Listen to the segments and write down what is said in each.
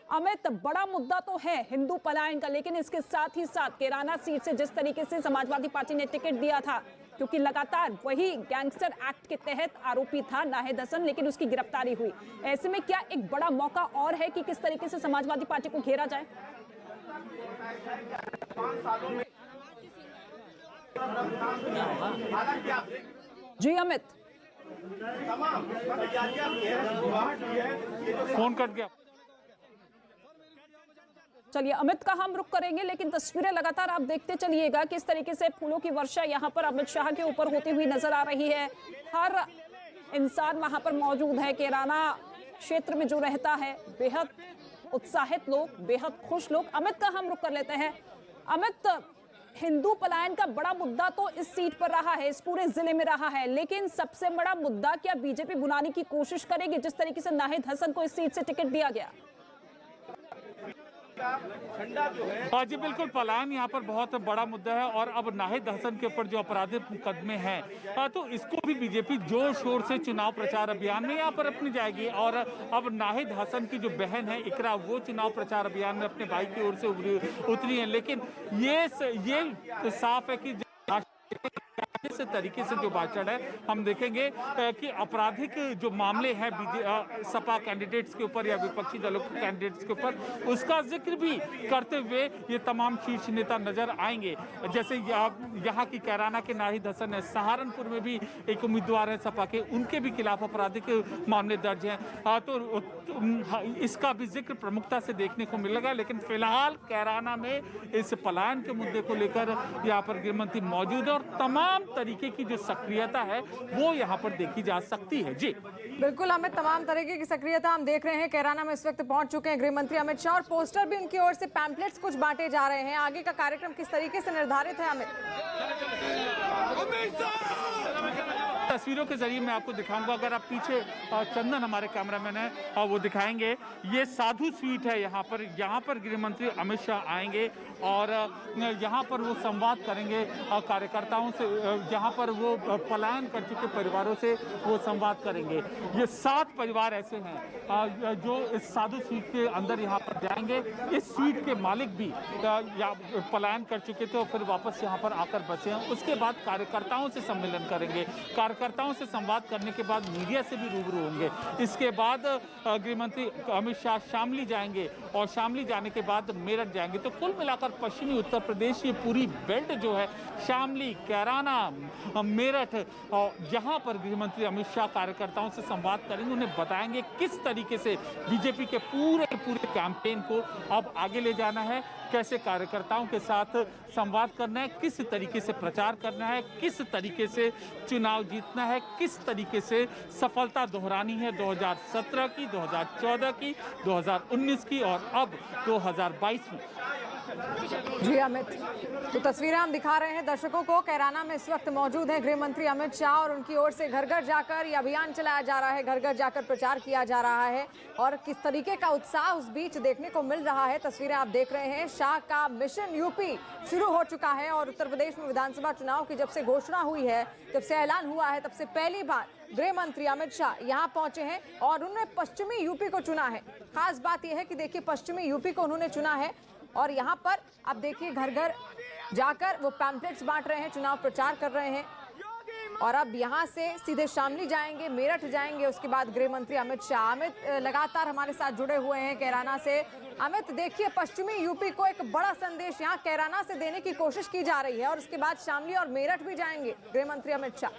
अमित, बड़ा मुद्दा तो है हिंदू पलायन का, लेकिन इसके साथ ही साथ कैराना सीट से जिस तरीके से समाजवादी पार्टी ने टिकट दिया था, क्योंकि लगातार वही गैंगस्टर एक्ट के तहत आरोपी था नाहिद हसन, लेकिन उसकी गिरफ्तारी हुई। ऐसे में क्या एक बड़ा मौका और है कि किस तरीके से समाजवादी पार्टी को घेरा जाए? जी अमित, फोन कट गया। चलिए अमित का हम रुख करेंगे, लेकिन तस्वीरें लगातार आप देखते चलिएगा किस तरीके से फूलों की वर्षा यहां पर अमित शाह के ऊपर होती हुई नजर आ रही है। हर इंसान वहां पर मौजूद है। कैराना क्षेत्र में जो रहता है, बेहद उत्साहित लोग, बेहद खुश लोग। अमित का हम रुख कर लेते हैं। अमित, हिंदू पलायन का बड़ा मुद्दा तो इस सीट पर रहा है, इस पूरे जिले में रहा है, लेकिन सबसे बड़ा मुद्दा क्या बीजेपी बुलाने की कोशिश करेगी जिस तरीके से नाहिद हसन को इस सीट से टिकट दिया गया? जी बिल्कुल, पलायन यहाँ पर बहुत बड़ा मुद्दा है और अब नाहिद हसन के ऊपर जो आपराधिक मुकदमे हैं तो इसको भी बीजेपी जोर शोर से चुनाव प्रचार अभियान में यहाँ पर अपनी जाएगी। और अब नाहिद हसन की जो बहन है इकरा, वो चुनाव प्रचार अभियान में अपने भाई की ओर से उतरी है। लेकिन ये साफ है कि इस तरीके से जो भाषण है, हम देखेंगे कि आपराधिक जो मामले हैं सपा कैंडिडेट्स के ऊपर या विपक्षी दलों के कैंडिडेट्स के ऊपर, उसका जिक्र भी करते हुए ये तमाम शीर्ष नेता नजर आएंगे। जैसे यहाँ की कैराना के नाहिद हसन है, सहारनपुर में भी एक उम्मीदवार है सपा के, उनके भी खिलाफ आपराधिक मामले दर्ज हैं। तो इसका भी जिक्र प्रमुखता से देखने को मिलेगा। लेकिन फिलहाल कैराना में इस पलायन के मुद्दे को लेकर यहाँ पर गृहमंत्री मौजूद है और तमाम तरीके की जो सक्रियता है वो यहाँ पर देखी जा सकती है। जी बिल्कुल हमें तमाम तरीके की सक्रियता हम देख रहे हैं। कैराना में इस वक्त पहुंच चुके हैं गृहमंत्री अमित शाह और पोस्टर भी उनकी ओर से, पैम्पलेट्स कुछ बांटे जा रहे हैं। आगे का कार्यक्रम किस तरीके से निर्धारित है अमित? तस्वीरों के जरिए मैं आपको दिखाऊंगा। अगर आप पीछे चंदन हमारे कैमरामैन है वो दिखाएंगे, ये साधु स्वीट है। यहाँ पर गृहमंत्री अमित शाह आएंगे और यहाँ पर वो संवाद करेंगे कार्यकर्ताओं से। यहाँ पर वो पलायन कर चुके परिवारों से वो संवाद करेंगे। ये 7 परिवार ऐसे हैं जो इस साधु स्वीट के अंदर यहाँ पर जाएंगे। इस स्वीट के मालिक भी पलायन कर चुके थे और फिर वापस यहाँ पर आकर बसे हैं। उसके बाद कार्यकर्ताओं से सम्मेलन करेंगे। कार्यकर्ताओं से संवाद करने के बाद मीडिया से भी रूबरू होंगे। इसके बाद गृहमंत्री अमित शाह शामली जाएंगे और शामली जाने के बाद मेरठ जाएंगे। तो कुल मिलाकर पश्चिमी उत्तर प्रदेश की पूरी बेल्ट जो है, शामली, कैराना, मेरठ, जहां पर गृहमंत्री अमित शाह कार्यकर्ताओं से संवाद करेंगे, उन्हें बताएंगे किस तरीके से बीजेपी के पूरे कैंपेन को अब आगे ले जाना है, कैसे कार्यकर्ताओं के साथ संवाद करना है, किस तरीके से प्रचार करना है, किस तरीके से चुनाव जीतना है, किस तरीके से सफलता दोहरानी है 2017 की, 2014 की, 2019 की और अब 2022 में। जी अमित, तो तस्वीरें हम दिखा रहे हैं दर्शकों को। कैराना में इस वक्त मौजूद हैं गृहमंत्री अमित शाह और उनकी ओर से घर घर जाकर ये अभियान चलाया जा रहा है, घर घर जाकर प्रचार किया जा रहा है और किस तरीके का उत्साह उस बीच देखने को मिल रहा है। तस्वीरें आप देख रहे हैं। शाह का मिशन यूपी शुरू हो चुका है और उत्तर प्रदेश में विधानसभा चुनाव की जब से घोषणा हुई है, जब से ऐलान हुआ है, तब से पहली बार गृहमंत्री अमित शाह यहाँ पहुंचे हैं और उन्होंने पश्चिमी यूपी को चुना है। खास बात यह है कि देखिए, पश्चिमी यूपी को उन्होंने चुना है और यहाँ पर आप देखिए घर घर जाकर वो पैम्पलेट्स बांट रहे हैं, चुनाव प्रचार कर रहे हैं। और अब यहाँ से सीधे शामली जाएंगे, मेरठ जाएंगे, उसके बाद गृहमंत्री अमित शाह। अमित लगातार हमारे साथ जुड़े हुए हैं कैराना से। अमित देखिए, पश्चिमी यूपी को एक बड़ा संदेश यहाँ कैराना से देने की कोशिश की जा रही है और उसके बाद शामली और मेरठ भी जाएंगे गृहमंत्री अमित शाह।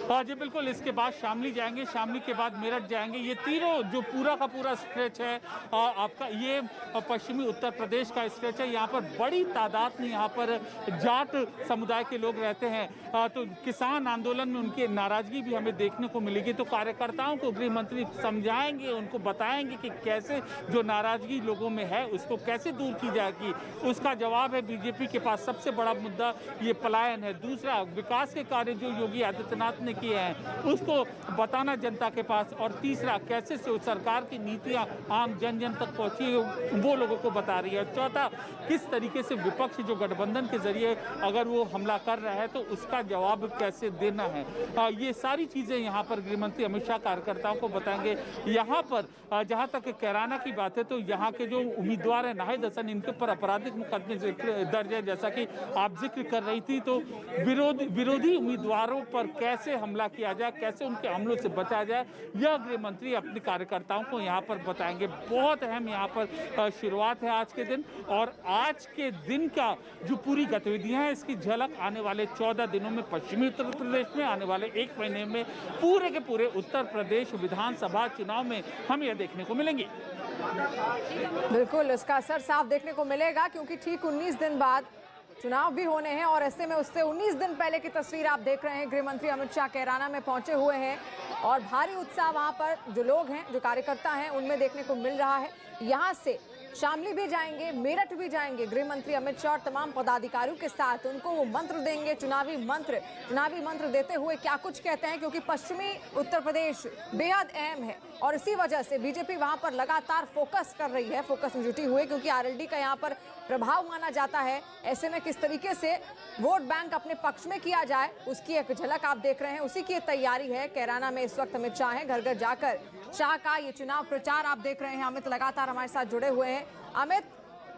हाँ जी बिल्कुल, इसके बाद शामली जाएंगे, शामली के बाद मेरठ जाएंगे। ये तीनों जो पूरा का पूरा स्ट्रेच है आपका, ये पश्चिमी उत्तर प्रदेश का स्ट्रेच है। यहाँ पर बड़ी तादाद में यहाँ पर जाट समुदाय के लोग रहते हैं। तो किसान आंदोलन में उनकी नाराजगी भी हमें देखने को मिलेगी। तो कार्यकर्ताओं को गृहमंत्री समझाएंगे, उनको बताएंगे कि कैसे जो नाराजगी लोगों में है उसको कैसे दूर की जाएगी। उसका जवाब है बीजेपी के पास सबसे बड़ा मुद्दा ये पलायन है। दूसरा, विकास के कार्य जो जो योगी आदित्यनाथ ने किए हैं उसको बताना जनता के पास, और तीसरा कैसे सरकार की नीतियां आम जन जन तक पहुंची वो लोगों को बता रही है। चौथा, किस तरीके से विपक्ष जो गठबंधन के जरिए अगर वो हमला कर रहा है तो उसका जवाब कैसे देना है, ये सारी चीजें यहाँ पर गृहमंत्री अमित शाह कार्यकर्ताओं को बताएंगे। यहाँ पर जहाँ तक कैराना की बात है तो यहाँ के जो उम्मीदवार है नाहिद हसन, इनके ऊपर आपराधिक मुकदमे दर्ज है, जैसा कि आप जिक्र कर रही थी। तो विरोधी उम्मीदवारों पर कैसे हमला किया जाए, कैसे उनके हमलों से बचा जाए, यह गृहमंत्री अपने कार्यकर्ताओं को यहाँ पर बताएंगे। बहुत अहम यहाँ पर शुरुआत है आज के दिन, और आज के दिन का जो पूरी गतिविधियां हैं इसकी झलक आने वाले 14 दिनों में पश्चिमी उत्तर प्रदेश में, आने वाले 1 महीने में पूरे के पूरे उत्तर प्रदेश विधानसभा चुनाव में हम यह देखने को मिलेंगे। बिल्कुल, इसका असर साफ देखने को मिलेगा क्योंकि ठीक 19 दिन बाद चुनाव भी होने हैं और ऐसे में उससे 19 दिन पहले की तस्वीर आप देख रहे हैं। गृहमंत्री अमित शाह कैराना में पहुंचे हुए हैं और भारी उत्साह वहां पर जो लोग हैं, जो कार्यकर्ता हैं, उनमें देखने को मिल रहा है। यहां से शामली भी जाएंगे, मेरठ भी जाएंगे गृहमंत्री अमित शाह और तमाम पदाधिकारियों के साथ। उनको वो मंत्र देंगे, चुनावी मंत्र देते हुए क्या कुछ कहते हैं, क्योंकि पश्चिमी उत्तर प्रदेश बेहद अहम है और इसी वजह से बीजेपी वहां पर लगातार फोकस कर रही है, फोकस में जुटी हुई है, क्योंकि आरएलडी का यहाँ पर प्रभाव माना जाता है। ऐसे में किस तरीके से वोट बैंक अपने पक्ष में किया जाए उसकी एक झलक आप देख रहे हैं, उसी की तैयारी है। कैराना में इस वक्त अमित शाह हैं, घर घर जाकर शाह का ये चुनाव प्रचार आप देख रहे हैं। अमित लगातार हमारे साथ जुड़े हुए हैं। अमित,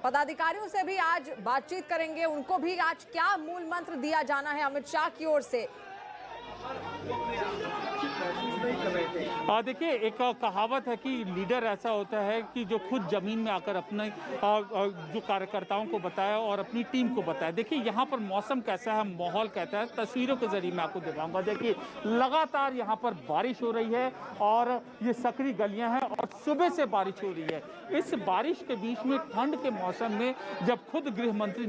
पदाधिकारियों से भी आज बातचीत करेंगे, उनको भी आज क्या मूल मंत्र दिया जाना है अमित शाह की ओर से? देखिए, एक कहावत है कि लीडर ऐसा होता है कि जो खुद जमीन में आकर अपने जो कार्यकर्ताओं को बताया और अपनी टीम को बताया। देखिए यहाँ पर मौसम कैसा है, माहौल कैसा है, तस्वीरों के जरिए मैं आपको दिखाऊंगा। देखिए लगातार यहाँ पर बारिश हो रही है और ये सकरी गलियां हैं और सुबह से बारिश हो रही है। इस बारिश के बीच में ठंड के मौसम में जब खुद गृह मंत्री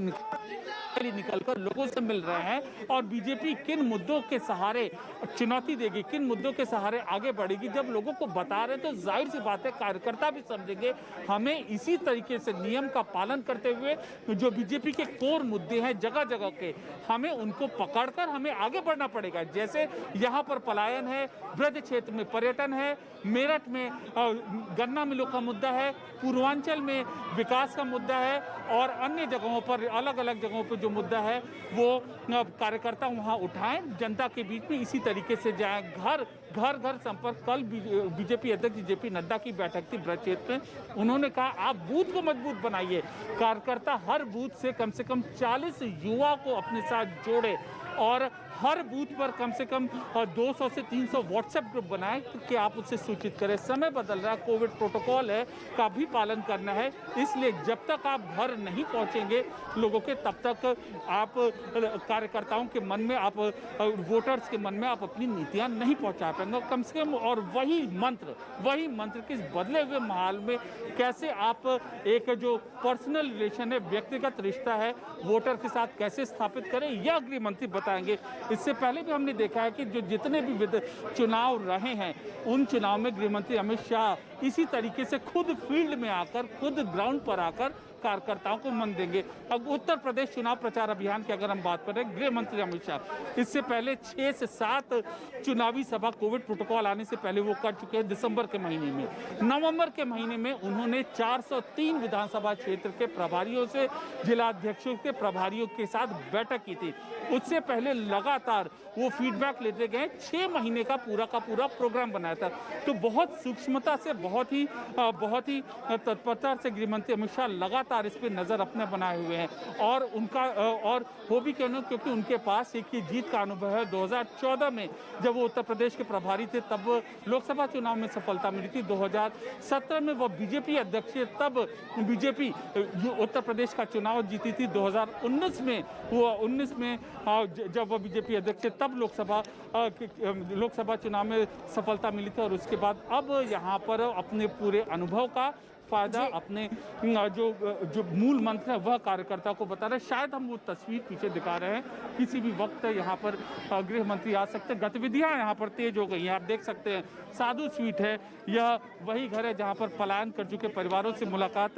निकलकर लोगों से मिल रहे हैं और बीजेपी किन मुद्दों के सहारे चुनौती देगी, किन मुद्दों के सहारे आगे बढ़ेगी, जब लोगों को बता रहे तो जाहिर सी बात है कार्यकर्ता भी समझेंगे हमें इसी तरीके से नियम का पालन करते हुए जो बीजेपी के कोर मुद्दे हैं जगह जगह के, हमें उनको पकड़कर हमें आगे बढ़ना पड़ेगा। जैसे यहाँ पर पलायन है, ब्रज क्षेत्र में पर्यटन है, मेरठ में गन्ना मिलों का मुद्दा है, पूर्वांचल में विकास का मुद्दा है और अन्य जगहों पर, अलग अलग जगहों पर जो मुद्दा है वो कार्यकर्ता वहां उठाएं, जनता के बीच में इसी तरीके से जाएं। घर घर संपर्क। कल बीजेपी अध्यक्ष जेपी नड्डा की बैठक थी ब्रज क्षेत्र में, उन्होंने कहा आप बूथ को मजबूत बनाइए, कार्यकर्ता हर बूथ से कम 40 युवा को अपने साथ जोड़े और हर बूथ पर कम से कम 200 से 300 व्हाट्सएप ग्रुप बनाए कि आप उससे सूचित करें। समय बदल रहा है, कोविड प्रोटोकॉल है का भी पालन करना है, इसलिए जब तक आप घर नहीं पहुंचेंगे लोगों के तब तक आप कार्यकर्ताओं के मन में, आप वोटर्स के मन में आप अपनी नीतियां नहीं पहुंचा पाएंगे कम से कम। और वही मंत्र के बदले हुए माहौल में कैसे आप एक जो पर्सनल रिलेशन है, व्यक्तिगत रिश्ता है वोटर के साथ कैसे स्थापित करें, यह गृह मंत्री बताएंगे। इससे पहले भी हमने देखा है कि जो जितने भी चुनाव रहे हैं उन चुनाव में गृह मंत्री अमित शाह इसी तरीके से खुद फील्ड में आकर, खुद ग्राउंड पर आकर कार्यकर्ताओं को मन देंगे। अब उत्तर प्रदेश चुनाव प्रचार अभियान की अगर हम बात करें, गृह मंत्री अमित शाह इससे पहले 6 से 7 चुनावी सभा कोविड प्रोटोकॉल आने से पहले वो कर चुके हैं। दिसंबर के महीने में, नवंबर के महीने में उन्होंने 403 विधानसभा क्षेत्र के प्रभारियों से, जिलाध्यक्षों के प्रभारियों के साथ बैठक की थी। उससे पहले लगातार वो फीडबैक लेते गए, 6 महीने का पूरा प्रोग्राम बनाया था। तो बहुत सूक्ष्मता से, बहुत ही तत्परता से गृह मंत्री अमित शाह लगातार इस पे नजर अपने बनाए हुए हैं और उनका और वो भी क्योंकि उनके पास एक ही जीत का अनुभव है। 2014 में जब वो उत्तर प्रदेश के प्रभारी थे तब लोकसभा चुनाव में सफलता मिली थी। 2017 में वो बीजेपी अध्यक्ष, तब बीजेपी उत्तर प्रदेश का चुनाव जीती थी। 2019 में जब वो बीजेपी अध्यक्ष तब लोकसभा चुनाव में सफलता मिली थी और उसके बाद अब यहाँ पर अपने पूरे अनुभव का फायदा अपने जो मूल मंत्र है वह कार्यकर्ता को बता रहे हैं। शायद हम वो तस्वीर पीछे दिखा रहे हैं, किसी भी वक्त यहाँ पर गृह मंत्री आ सकते हैं। गतिविधियाँ यहाँ पर तेज हो गई हैं, आप देख सकते हैं। साधु स्वीट है, यह वही घर है जहाँ पर पलायन कर चुके परिवारों से मुलाकात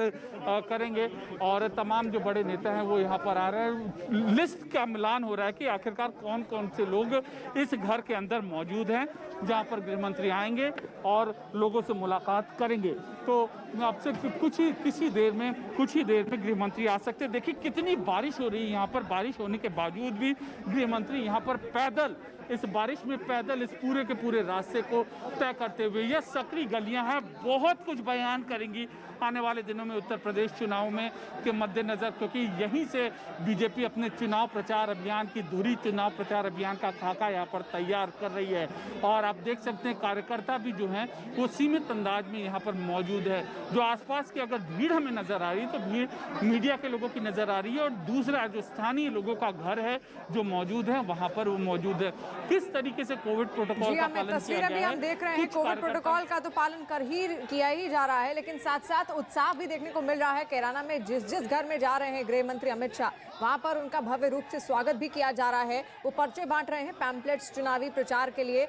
करेंगे और तमाम जो बड़े नेता हैं वो यहाँ पर आ रहे हैं। लिस्ट का मिलान हो रहा है कि आखिरकार कौन कौन से लोग इस घर के अंदर मौजूद हैं जहाँ पर गृह मंत्री आएंगे और लोगों से मुलाकात करेंगे। तो आपसे कुछ ही देर में गृह मंत्री आ सकते हैं। देखिए कितनी बारिश हो रही है यहाँ पर, बारिश होने के बावजूद भी गृह मंत्री यहाँ पर पैदल, इस बारिश में पैदल इस पूरे के पूरे रास्ते को तय करते हुए, यह सकरी गलियां हैं, बहुत कुछ बयान करेंगी आने वाले दिनों में उत्तर प्रदेश चुनाव में के मद्देनजर, क्योंकि यहीं से बीजेपी अपने चुनाव प्रचार अभियान की धुरी चुनाव प्रचार अभियान का खाका यहाँ पर तैयार कर रही है। और आप देख सकते हैं कार्यकर्ता भी जो हैं वो सीमित अंदाज में यहाँ पर मौजूद है। जो आसपास की अगर भीड़ हमें नजर आ रही है तो भीड़ मीडिया के लोगों की नजर आ रही है, और दूसरा जो स्थानीय लोगों का घर है जो मौजूद है वहाँ पर वो मौजूद है। किस तरीके से कोविड प्रोटोकॉल का पालन किया गया है, हम देख रहे हैं कोविड प्रोटोकॉल का तो पालन किया ही जा रहा है, लेकिन साथ साथ उत्साह भी देखने को मिल रहा है। कैराना में जिस घर में जा रहे हैं गृह मंत्री अमित शाह, वहां पर उनका भव्य रूप से स्वागत भी किया जा रहा है। वो पर्चे बांट रहे हैं, पैम्पलेट्स चुनावी प्रचार के लिए।